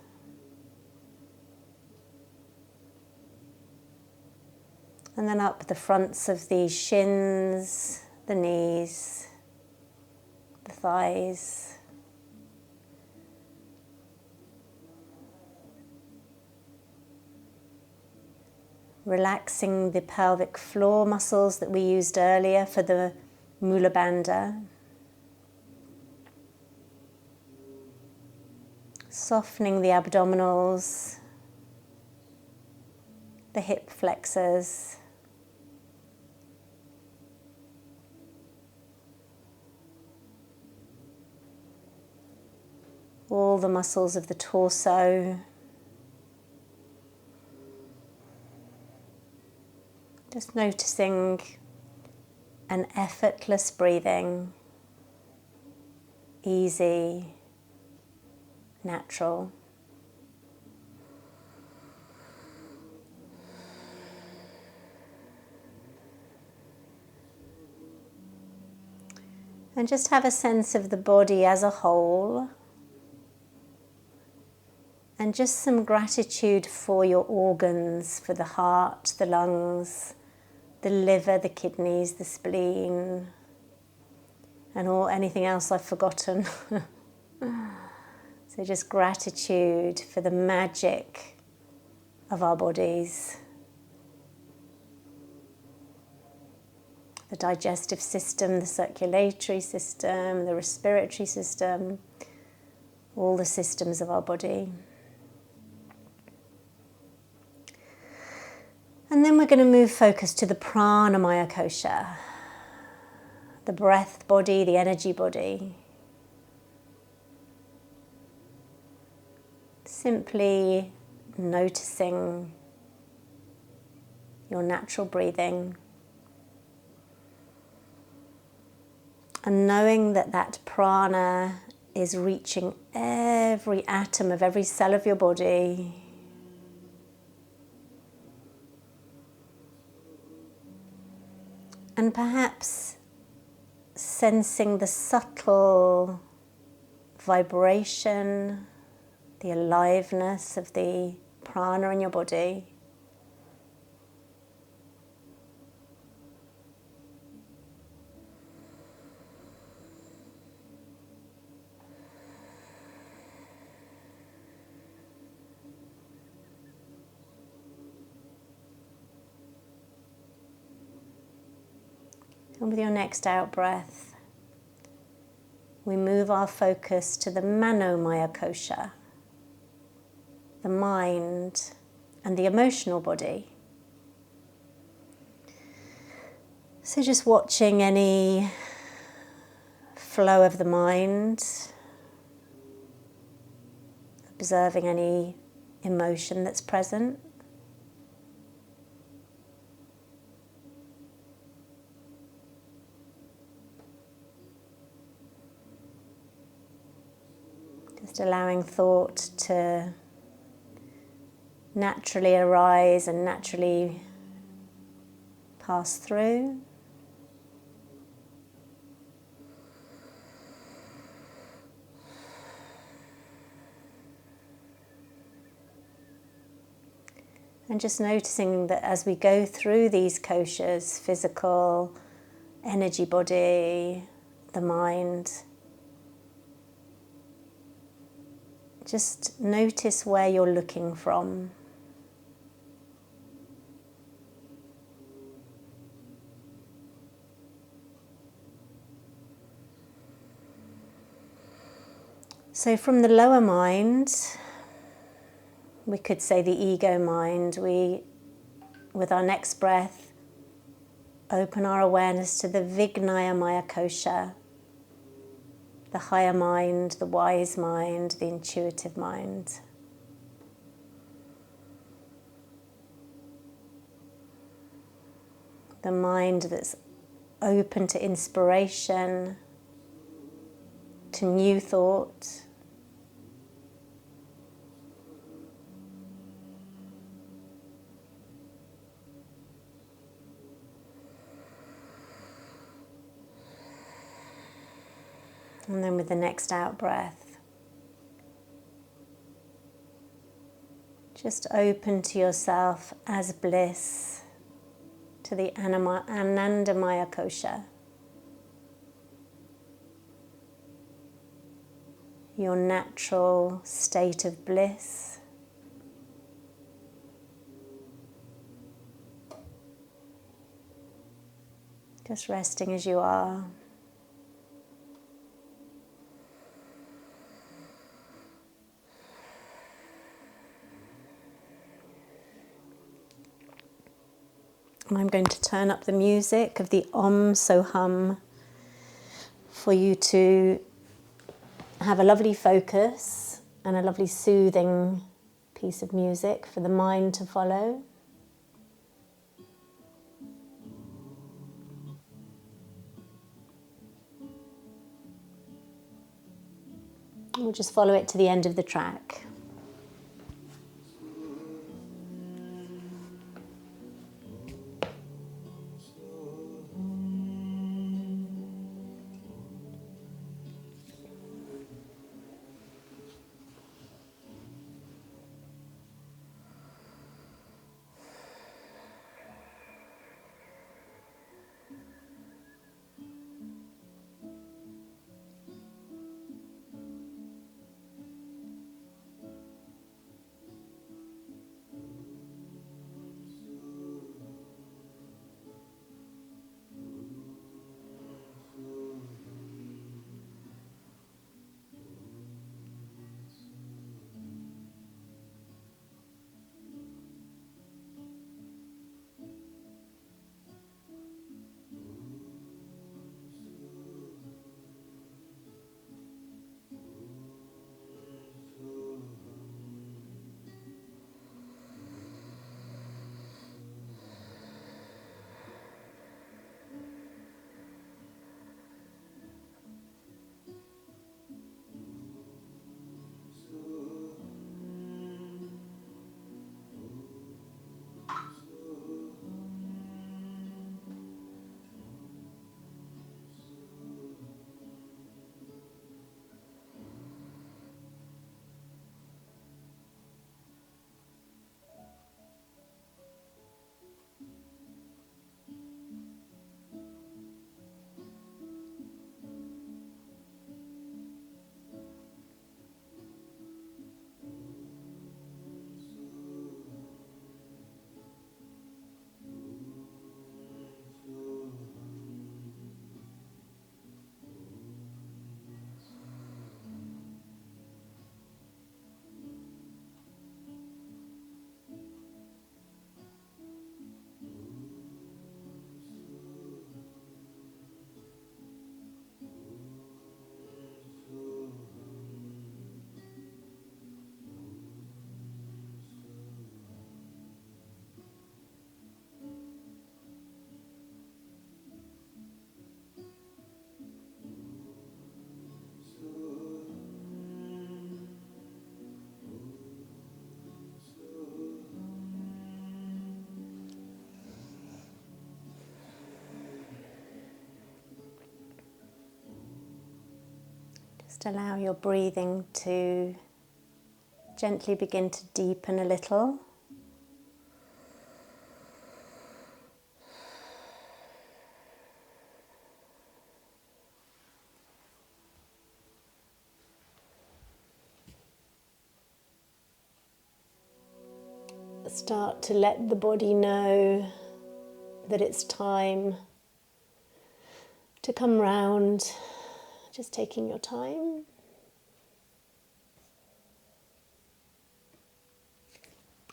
And then up the fronts of the shins, the knees, the thighs. Relaxing the pelvic floor muscles that we used earlier for the Mula Bandha. Softening the abdominals, the hip flexors. all the muscles of the torso. Just noticing an effortless breathing, easy, natural. And just have a sense of the body as a whole. And just some gratitude for your organs, for the heart, the lungs, the liver, the kidneys, the spleen, and anything else I've forgotten. So just gratitude for the magic of our bodies. The digestive system, the circulatory system, the respiratory system, all the systems of our body. And then we're going to move focus to the pranamaya kosha, the breath body, the energy body. Simply noticing your natural breathing. And knowing that that prana is reaching every atom of every cell of your body. And perhaps sensing the subtle vibration, the aliveness of the prana in your body. And with your next out breath, we move our focus to the manomaya kosha, the mind and the emotional body. So just watching any flow of the mind, observing any emotion that's present. Just allowing thought to naturally arise and naturally pass through. And just noticing that as we go through these koshas, physical, energy body, the mind, just notice where you're looking from. So from the lower mind, we could say the ego mind, we, with our next breath, open our awareness to the Vijnanamaya kosha, the higher mind, the wise mind, the intuitive mind. The mind that's open to inspiration, to new thought. And then with the next out breath, just open to yourself as bliss, to the Anandamaya kosha. Your natural state of bliss. Just resting as you are. And I'm going to turn up the music of the Om So Hum for you to have a lovely focus and a lovely soothing piece of music for the mind to follow. We'll just follow it to the end of the track. Just allow your breathing to gently begin to deepen a little. Start to let the body know that it's time to come round, just taking your time.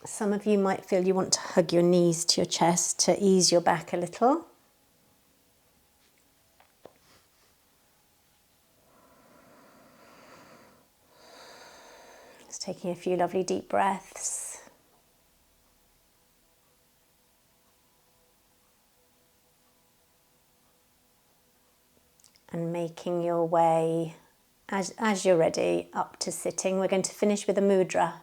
Some of you might feel you want to hug your knees to your chest to ease your back a little. Just taking a few lovely deep breaths. And making your way, as you're ready, up to sitting. We're going to finish with a mudra.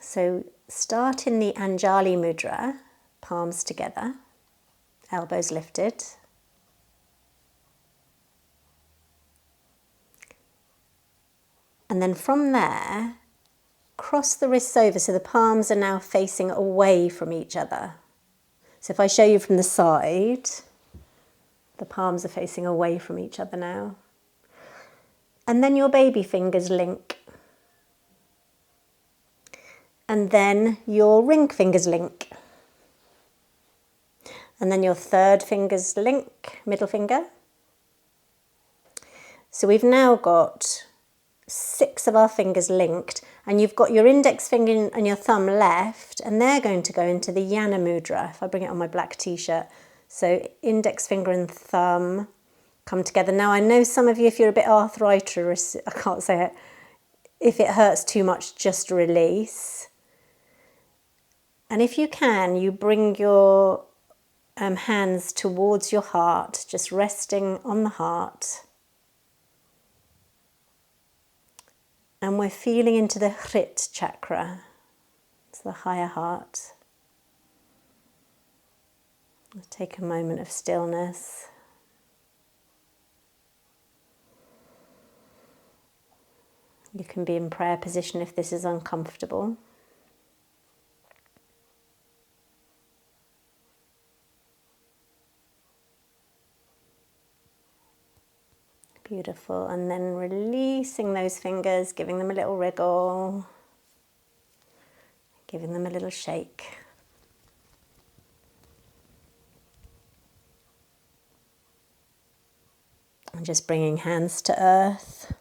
So start in the Anjali Mudra, palms together, elbows lifted. And then from there, cross the wrists over so the palms are now facing away from each other. So if I show you from the side, the palms are facing away from each other now. And then your baby fingers link. And then your ring fingers link. And then your third finger's link, middle finger. So we've now got 6 of our fingers linked, and you've got your index finger and your thumb left, and they're going to go into the Yana Mudra, if I bring it on my black t-shirt. So index finger and thumb come together. Now I know some of you, if you're a bit arthritis, I can't say it, if it hurts too much, just release. And if you can, you bring your hands towards your heart, just resting on the heart. And we're feeling into the Hrit chakra, it's the higher heart. Let's take a moment of stillness. You can be in prayer position if this is uncomfortable. Beautiful, and then releasing those fingers, giving them a little wriggle, giving them a little shake. And just bringing hands to earth.